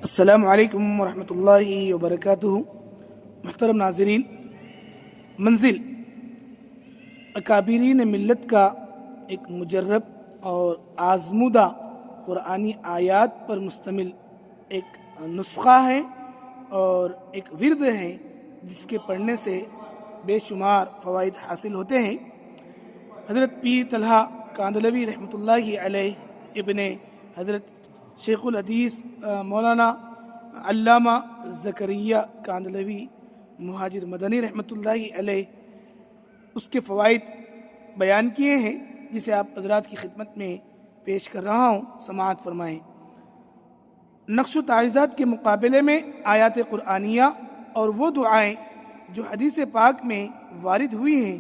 السلام علیکم ورحمۃ اللہ وبرکاتہ۔ محترم ناظرین، منزل اکابرین ملت کا ایک مجرب اور آزمودہ قرآنی آیات پر مشتمل ایک نسخہ ہے اور ایک ورد ہے جس کے پڑھنے سے بے شمار فوائد حاصل ہوتے ہیں۔ حضرت پیر طلحہ کاندھلوی رحمۃ اللہ علیہ ابن حضرت شیخ الحدیث مولانا علامہ زکریا کاندھلوی مہاجر مدنی رحمۃ اللہ علیہ اس کے فوائد بیان کیے ہیں، جسے آپ حضرات کی خدمت میں پیش کر رہا ہوں، سماعت فرمائیں۔ نقش و تعویذات کے مقابلے میں آیات قرآنیہ اور وہ دعائیں جو حدیث پاک میں وارد ہوئی ہیں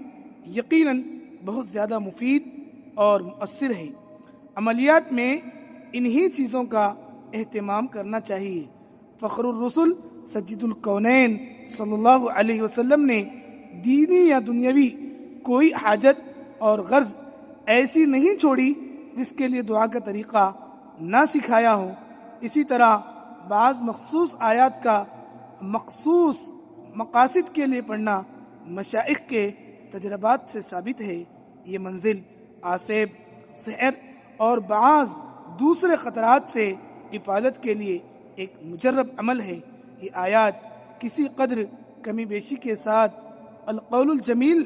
یقیناً بہت زیادہ مفید اور مؤثر ہیں۔ عملیات میں انہی چیزوں کا اہتمام کرنا چاہیے۔ فخر الرسل سید الکونین صلی اللہ علیہ وسلم نے دینی یا دنیاوی کوئی حاجت اور غرض ایسی نہیں چھوڑی جس کے لیے دعا کا طریقہ نہ سکھایا ہو۔ اسی طرح بعض مخصوص آیات کا مخصوص مقاصد کے لیے پڑھنا مشائخ کے تجربات سے ثابت ہے۔ یہ منزل آسیب، سحر اور بعض دوسرے خطرات سے حفاظت کے لیے ایک مجرب عمل ہے۔ یہ آیات کسی قدر کمی بیشی کے ساتھ القول الجمیل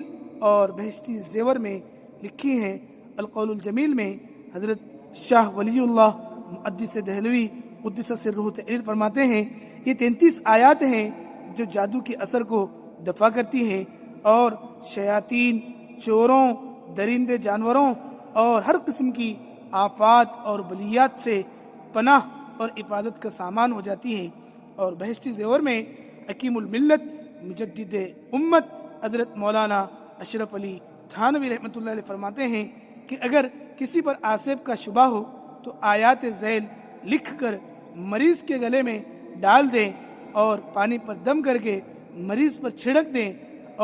اور بہشتی زیور میں لکھی ہیں۔ القول الجمیل میں حضرت شاہ ولی اللہ محدث دہلوی قدس سرہ تحریر فرماتے ہیں، یہ 33 آیات ہیں جو جادو کے اثر کو دفع کرتی ہیں اور شیاطین، چوروں، درندے جانوروں اور ہر قسم کی آفات اور بلیات سے پناہ اور حفاظت کا سامان ہو جاتی ہیں۔ اور بہشتی زیور میں حکیم الملت مجدد امت حضرت مولانا اشرف علی تھانوی رحمۃ اللہ علیہ فرماتے ہیں کہ اگر کسی پر آسیب کا شبہ ہو تو آیات ذیل لکھ کر مریض کے گلے میں ڈال دیں اور پانی پر دم کر کے مریض پر چھڑک دیں،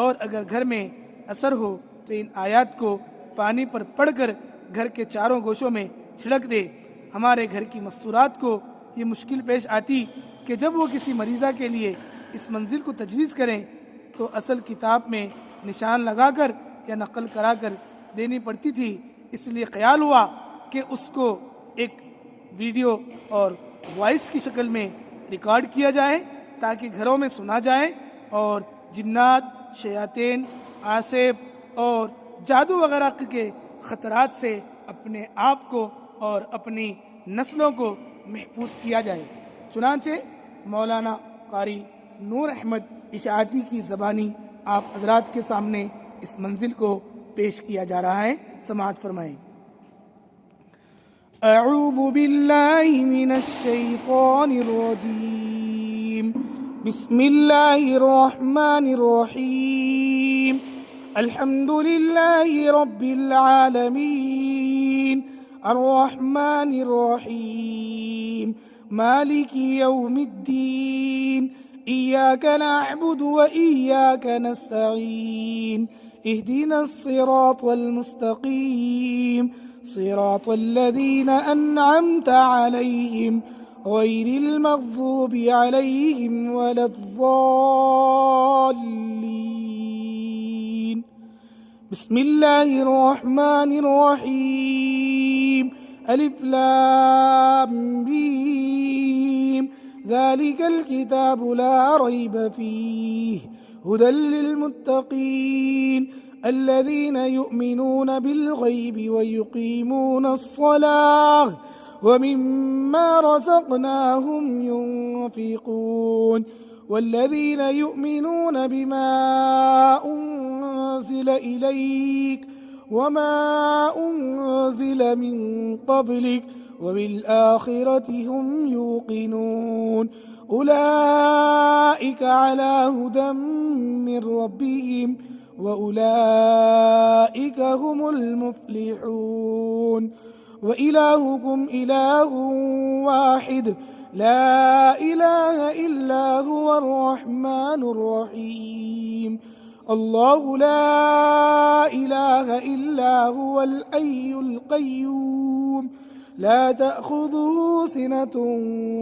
اور اگر گھر میں اثر ہو تو ان آیات کو پانی پر پڑھ کر گھر کے چاروں گوشوں میں چھڑک دے۔ ہمارے گھر کی مستورات کو یہ مشکل پیش آتی کہ جب وہ کسی مریضہ کے لیے اس منزل کو تجویز کریں تو اصل کتاب میں نشان لگا کر یا نقل کرا کر دینی پڑتی تھی۔ اس لیے خیال ہوا کہ اس کو ایک ویڈیو اور وائس کی شکل میں ریکارڈ کیا جائے تاکہ گھروں میں سنا جائے اور جنات، شیاطین، آسیب اور جادو وغیرہ کے خطرات سے اپنے آپ کو اور اپنی نسلوں کو محفوظ کیا جائے۔ چنانچہ مولانا قاری نور احمد اشاعتی کی زبانی آپ حضرات کے سامنے اس منزل کو پیش کیا جا رہا ہے، سماعت فرمائیں۔ اعوذ باللہ من الشیطان الرجیم، بسم اللہ الرحمن الرحیم، الحمد للہ رب العالمین، الرحمن الرحیم، مالک یوم الدین، ایاک نعبد و ایاک نستعین، اہدنا الصراط المستقیم، صراط الذین انعمت علیہم غیر المغضوب علیہم ولا الضالین۔ بسم اللہ الرحمن الرحیم، الف لام میم، ذلك الكتاب لا ريب فيه هدى للمتقين الذين يؤمنون بالغيب ويقيمون الصلاة ومما رزقناهم ينفقون والذين يؤمنون بما أنزل إليك وما أنزل من قبلك وبالآخرة هم يوقنون أولئك على هدى من ربهم وأولئك هم المفلحون وإلهكم إله واحد لا إله إلا هو الرحمن الرحيم الله لا إله إلا هو الحي القيوم لا تأخذه سنة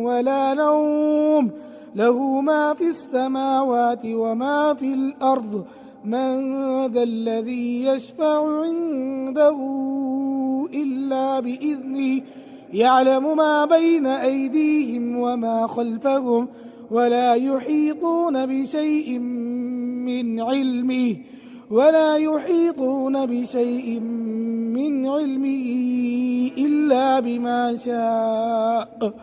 ولا نوم له ما في السماوات وما في الأرض من ذا الذي يشفع عنده إلا بإذنه يعلم ما بين أيديهم وما خلفهم ولا يحيطون بشيء من علمه إلا بما شاء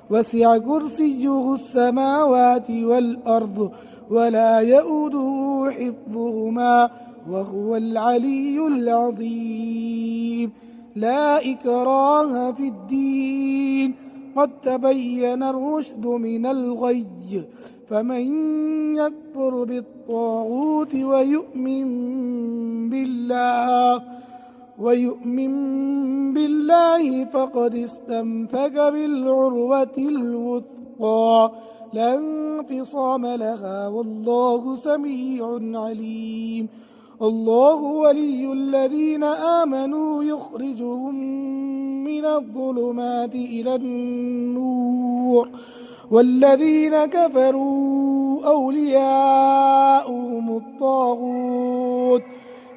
وسع كرسيه السماوات والأرض ولا يؤوده حفظهما وهو العلي العظيم. لا إكراه في الدين قد تبين الرشد من الغي فمن يكفر بالطاغوت ويؤمن بالله فقد استمسك بالعروة الوثقى لا انفصام لها والله سميع عليم. الله ولي الذين آمنوا يخرجهم من الظلمات إلى النور والذين كفروا أولياؤهم الطاغوت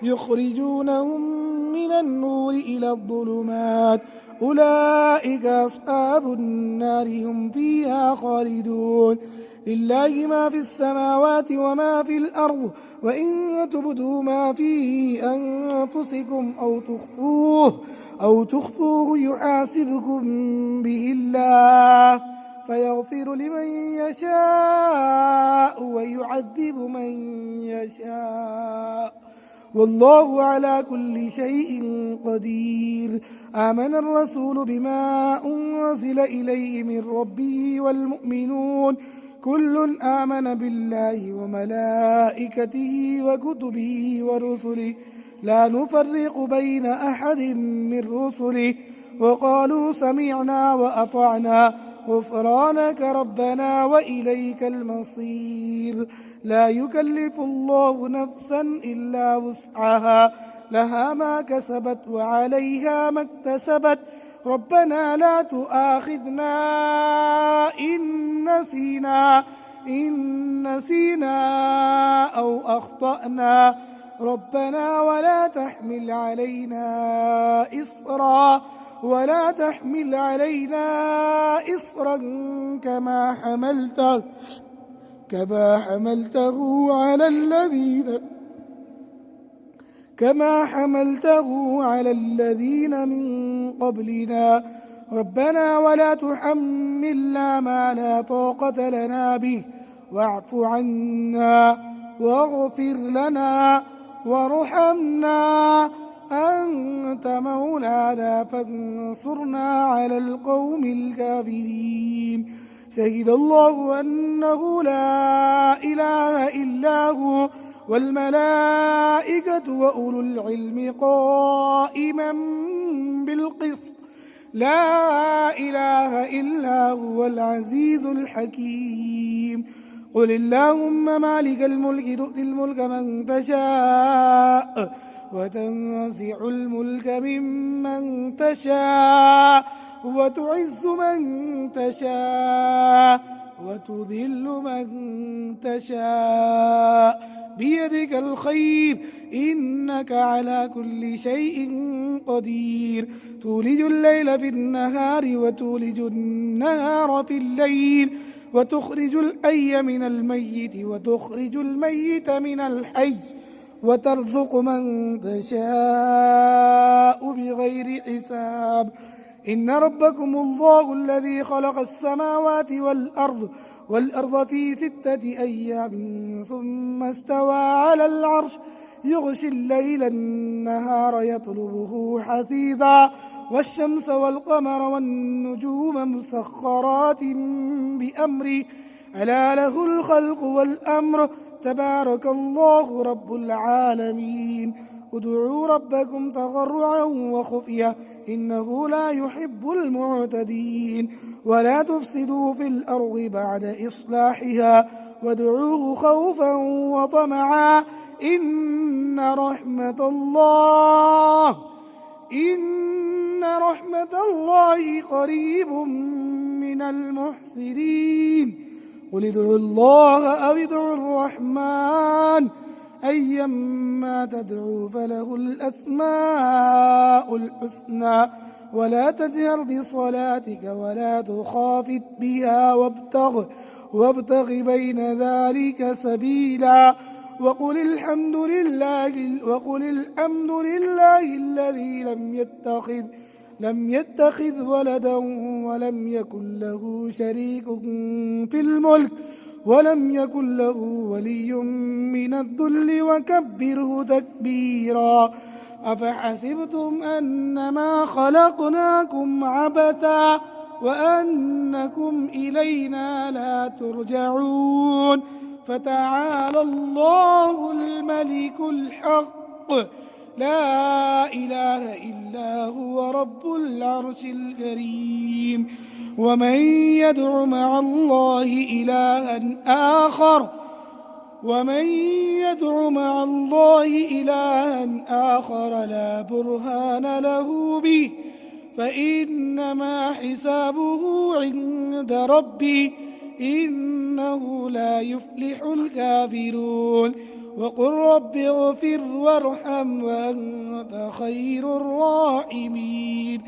يخرجونهم من النور إلى الظلمات أولئك أصحاب النار هم فيها خالدون. لله ما في السماوات وما في الأرض وإن تبدوا ما في أنفسكم أو تخفوه يحاسبكم به الله فيغفر لمن يشاء ويعذب من يشاء والله على كل شيء قدير. آمن الرسول بما أنزل إليه من ربه والمؤمنون كل آمن بالله وملائكته وكتبه ورسله لا نفرق بين أحد من رسله وقالوا سمعنا وأطعنا غفرانك ربنا وإليك المصير. لا يكلف الله نفسا إلا وسعها لها ما كسبت وعليها ما اكتسبت ربنا لا تؤاخذنا إن نسينا أو أخطأنا ربنا ولا تحمل علينا إصرا كما حملته على الذين من قبلنا ربنا ولا تحملنا ما لا طاقة لنا به واعف عنا واغفر لنا وارحمنا أنت مولانا فانصرنا على القوم الكافرين. شهد الله أنه لا إله إلا هو والملائكة وأولو العلم قائما بالقسط لا إله إلا هو العزيز الحكيم. قل اللهم مالك الملك تؤتي الملك من تشاء وتنزع الملك ممن تشاء وتعز من تشاء وتذل من تشاء بيدك الخير إنك على كل شيء قدير. تولج الليل في النهار وتولج النهار في الليل وتخرج الحي من الميت وتخرج الميت من الحي وترزق من تشاء بغير حساب. إن ربكم الله الذي خلق السماوات والأرض في 6 أيام ثم استوى على العرش يغشي الليل النهار يطلبه حثيثا والشمس والقمر والنجوم مسخرات بأمره ألا له الخلق والأمر تبارك الله رب العالمين. ادعوا ربكم تضرعا وخفية إنه لا يحب المعتدين. ولا تفسدوا في الأرض بعد إصلاحها وادعوه خوفا وطمعا إن رحمة الله قريب من المحسنين قل ادعوا الله أو ادعوا الرحمن أيما تدعوا فله الأسماء الحسنى ولا تجهر بصلاتك ولا تخافت بها وابتغ بين ذلك سبيلا وقل الحمد لله الذي لم يتخذ ولدا ولم يكن له شريك في الملك ولم يكن له ولي من الذل وكبره تكبيرا أفحسبتم أنما خلقناكم عبثا وأنكم إلينا لا ترجعون فتعالى الله الملك الحق لا إله إلا هو رب العرش الكريم ومن يدع مع الله إلها آخر لا برهان له به فإنما حسابه عند ربي إنه لا يفلح الكافرون وقل رب اغفر وارحم وأنت خير الراحمين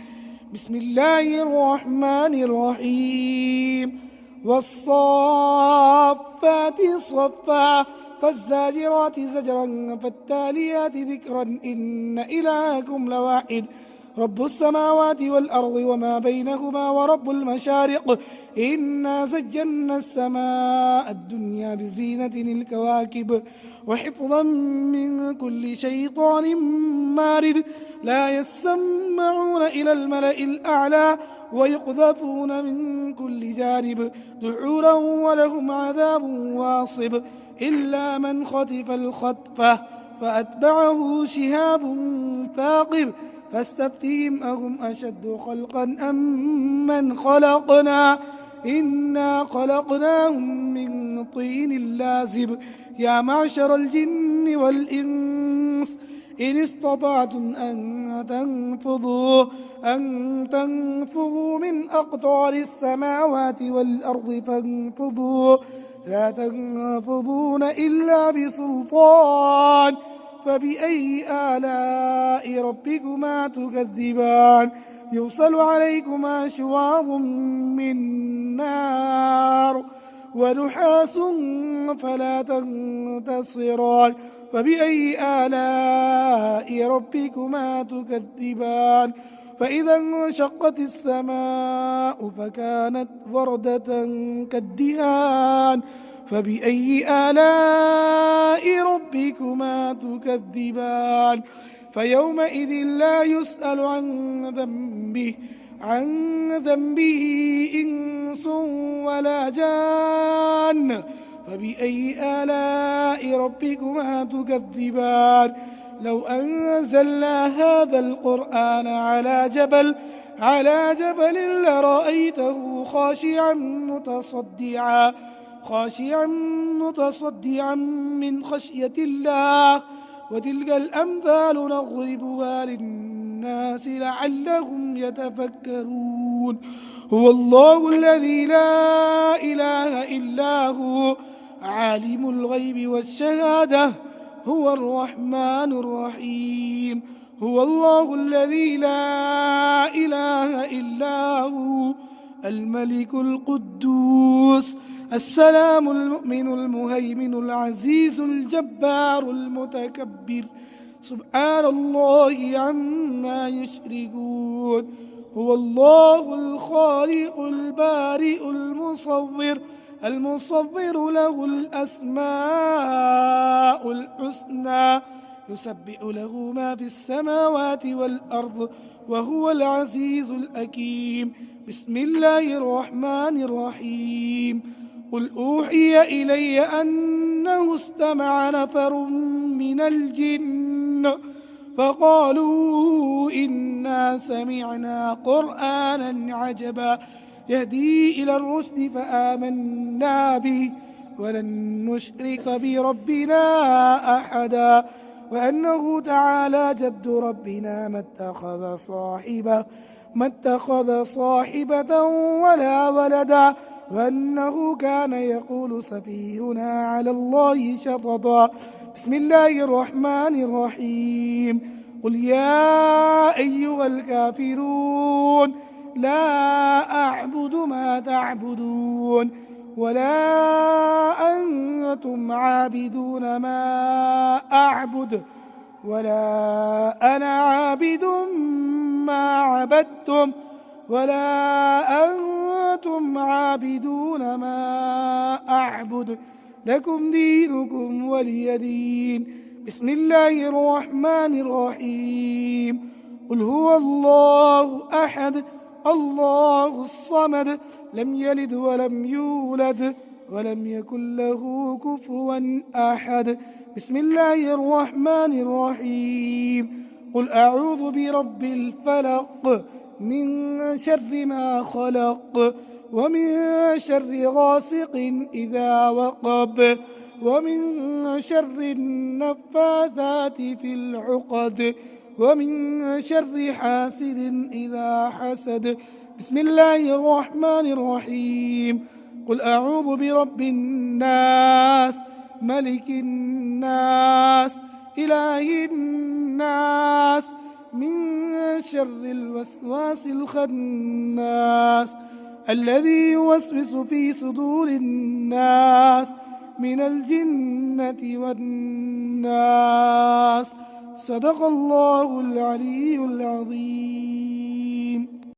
بسم الله الرحمن الرحيم والصافات صفا فالزاجرات زجرا فالتاليات ذكرا إن إلهكم لواحد رب السماوات والأرض وما بينهما ورب المشارق إنا زجنا السماء الدنيا بزينة الكواكب وحفظا من كل شيطان مارد لا يسمعون إلى الملأ الأعلى ويقذفون من كل جانب دحورا ولهم عذاب واصب إلا من خطف الخطفة فأتبعه شهاب ثاقب فاستفتهم أهم أشد خلقا أم من خلقنا إنا خلقناهم من طين لازب يا معشر الجن والإنس إن استطعتم أن تنفذوا من أقطار السماوات والأرض فانفذوا لا تنفذون إلا بسلطان فبأي آلاء ربكما تكذبان يرسل عليكما شواظ من نار ونحاس فلا تنتصران فبأي آلاء ربكما تكذبان فإذا انشقت السماء فكانت وردة كالدهان فبأي آلاء ربكما تكذبان فيومئذ لا يسأل عن ذنبه إنس ولا جان فبأي آلاء ربكما تكذبان لو أنزلنا هذا القرآن على جبل لرأيته خاشعا متصدعا من خشية الله وتلك الأمثال نضربها للناس لعلهم يتفكرون هو الله الذي لا إله إلا هو عالم الغيب والشهادة هو الرحمن الرحيم هو الله الذي لا إله إلا هو الملك القدوس السلام المؤمن المهيمن العزيز الجبار المتكبر سبحان الله عما يشركون هو الله الخالق البارئ المصور له الأسماء الحسنى يسبح له ما في السماوات والأرض وهو العزيز الحكيم بسم الله الرحمن الرحيم قل أوحي إلي أنه استمع نفر من الجن فقالوا إنا سمعنا قرآنا عجبا يهدي إلى الرشد فآمنا به ولن نشرك بربنا أحدا وأنه تعالى جد ربنا ما اتخذ صاحبة ولا ولدا، وأنه كان يقول سفيهنا على الله شططا. بسم الله الرحمن الرحيم. قل يا أيها الكافرون لا أعبد ما تعبدون ولا أنتم عابدون ما أعبد ولا أنا عابد ما عبدتم ولا أنتم عابدون ما أعبد، لكم دينكم ولي دين. بسم الله الرحمن الرحيم. قل هو الله أحد الله الصمد لم يلد ولم يولد ولم يكن له كفوا أحد. بسم الله الرحمن الرحيم. قل أعوذ برب الفلق من شر ما خلق ومن شر غاسق إذا وقب ومن شر النفاثات في العقد ومن شر حاسد إذا حسد. بسم الله الرحمن الرحيم. قل أعوذ برب الناس ملك الناس إله الناس من شر الوسواس الخناس الذي يوسوس في صدور الناس من الجنة والناس. صدق الله العلي العظيم.